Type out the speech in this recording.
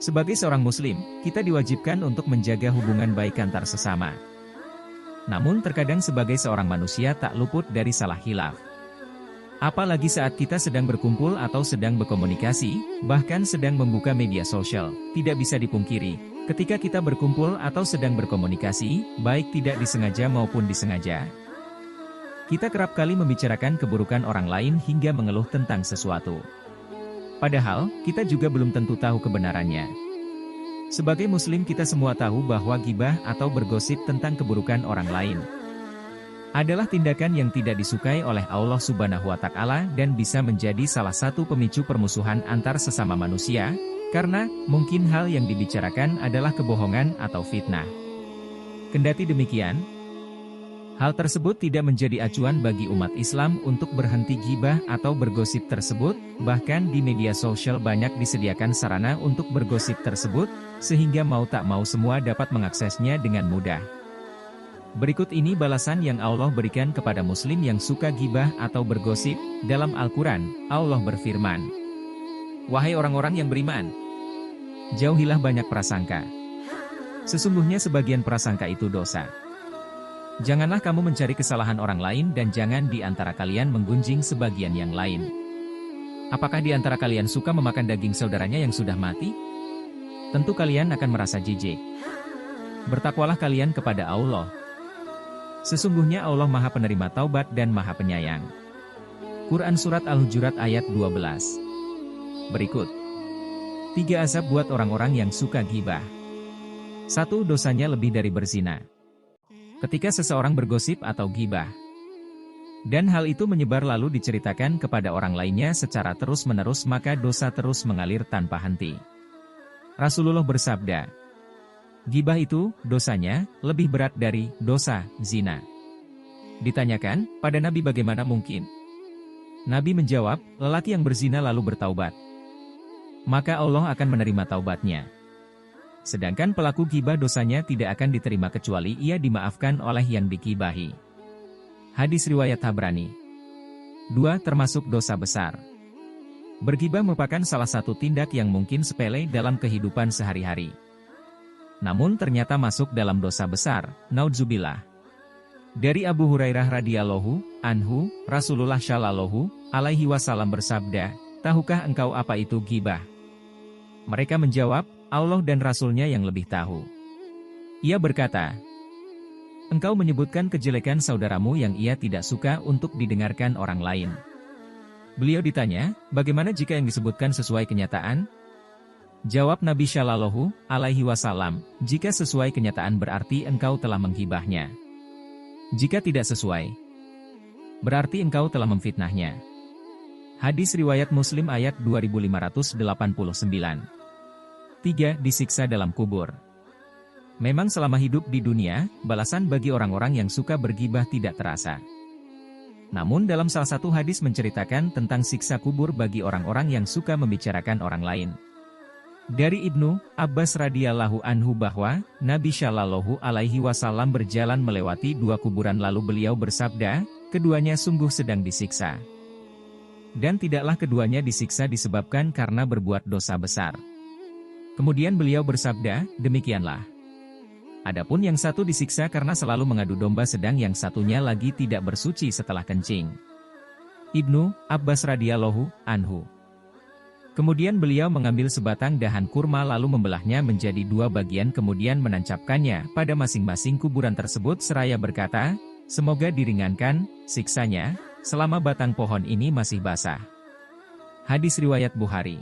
Sebagai seorang muslim, kita diwajibkan untuk menjaga hubungan baik antar sesama. Namun terkadang sebagai seorang manusia tak luput dari salah khilaf. Apalagi saat kita sedang berkumpul atau sedang berkomunikasi, bahkan sedang membuka media sosial, tidak bisa dipungkiri. Ketika kita berkumpul atau sedang berkomunikasi, baik tidak disengaja maupun disengaja, kita kerap kali membicarakan keburukan orang lain hingga mengeluh tentang sesuatu. Padahal, kita juga belum tentu tahu kebenarannya. Sebagai muslim kita semua tahu bahwa ghibah atau bergosip tentang keburukan orang lain adalah tindakan yang tidak disukai oleh Allah Subhanahu wa Ta'ala dan bisa menjadi salah satu pemicu permusuhan antar sesama manusia, karena mungkin hal yang dibicarakan adalah kebohongan atau fitnah. Kendati demikian, hal tersebut tidak menjadi acuan bagi umat Islam untuk berhenti ghibah atau bergosip tersebut, bahkan di media sosial banyak disediakan sarana untuk bergosip tersebut, sehingga mau tak mau semua dapat mengaksesnya dengan mudah. Berikut ini balasan yang Allah berikan kepada muslim yang suka ghibah atau bergosip. Dalam Al-Quran, Allah berfirman, "Wahai orang-orang yang beriman, jauhilah banyak prasangka. Sesungguhnya sebagian prasangka itu dosa. Janganlah kamu mencari kesalahan orang lain dan jangan di antara kalian menggunjing sebagian yang lain. Apakah di antara kalian suka memakan daging saudaranya yang sudah mati? Tentu kalian akan merasa jijik. Bertakwalah kalian kepada Allah. Sesungguhnya Allah Maha Penerima Taubat dan Maha Penyayang." Quran Surat Al-Hujurat ayat 12. Berikut 3 azab buat orang-orang yang suka ghibah. 1. Dosanya lebih dari berzina. Ketika seseorang bergosip atau ghibah, dan hal itu menyebar lalu diceritakan kepada orang lainnya secara terus-menerus, maka dosa terus mengalir tanpa henti. Rasulullah bersabda, ghibah itu, dosanya, lebih berat dari dosa zina. Ditanyakan, pada Nabi bagaimana mungkin? Nabi menjawab, lelaki yang berzina lalu bertaubat, maka Allah akan menerima taubatnya. Sedangkan pelaku ghibah dosanya tidak akan diterima kecuali ia dimaafkan oleh yang digibahi. Hadis riwayat Tabrani. 2. Termasuk dosa besar. Berghibah merupakan salah satu tindak yang mungkin sepele dalam kehidupan sehari-hari, namun ternyata masuk dalam dosa besar, naudzubillah. Dari Abu Hurairah radhiyallahu anhu, Rasulullah shallallahu alaihi wasallam bersabda, "Tahukah engkau apa itu ghibah?" Mereka menjawab, "Allah dan Rasulnya yang lebih tahu." Ia berkata, "Engkau menyebutkan kejelekan saudaramu yang ia tidak suka untuk didengarkan orang lain." Beliau ditanya, "Bagaimana jika yang disebutkan sesuai kenyataan?" Jawab Nabi Shallallahu alaihi wasallam, "Jika sesuai kenyataan berarti engkau telah menghibahnya. Jika tidak sesuai, berarti engkau telah memfitnahnya." Hadis riwayat Muslim ayat 2589. 3. Disiksa dalam kubur. Memang selama hidup di dunia, balasan bagi orang-orang yang suka berghibah tidak terasa. Namun dalam salah satu hadis menceritakan tentang siksa kubur bagi orang-orang yang suka membicarakan orang lain. Dari Ibnu Abbas radhiyallahu anhu bahwa Nabi Shallallahu alaihi wasallam berjalan melewati 2 kuburan lalu beliau bersabda, "Keduanya sungguh sedang disiksa. Dan tidaklah keduanya disiksa disebabkan karena berbuat dosa besar." Kemudian beliau bersabda, "Demikianlah. Adapun yang satu disiksa karena selalu mengadu domba sedang yang satunya lagi tidak bersuci setelah kencing." Ibnu Abbas radhiyallahu anhu. Kemudian beliau mengambil sebatang dahan kurma lalu membelahnya menjadi 2 bagian kemudian menancapkannya pada masing-masing kuburan tersebut seraya berkata, "Semoga diringankan siksanya selama batang pohon ini masih basah." Hadis riwayat Bukhari.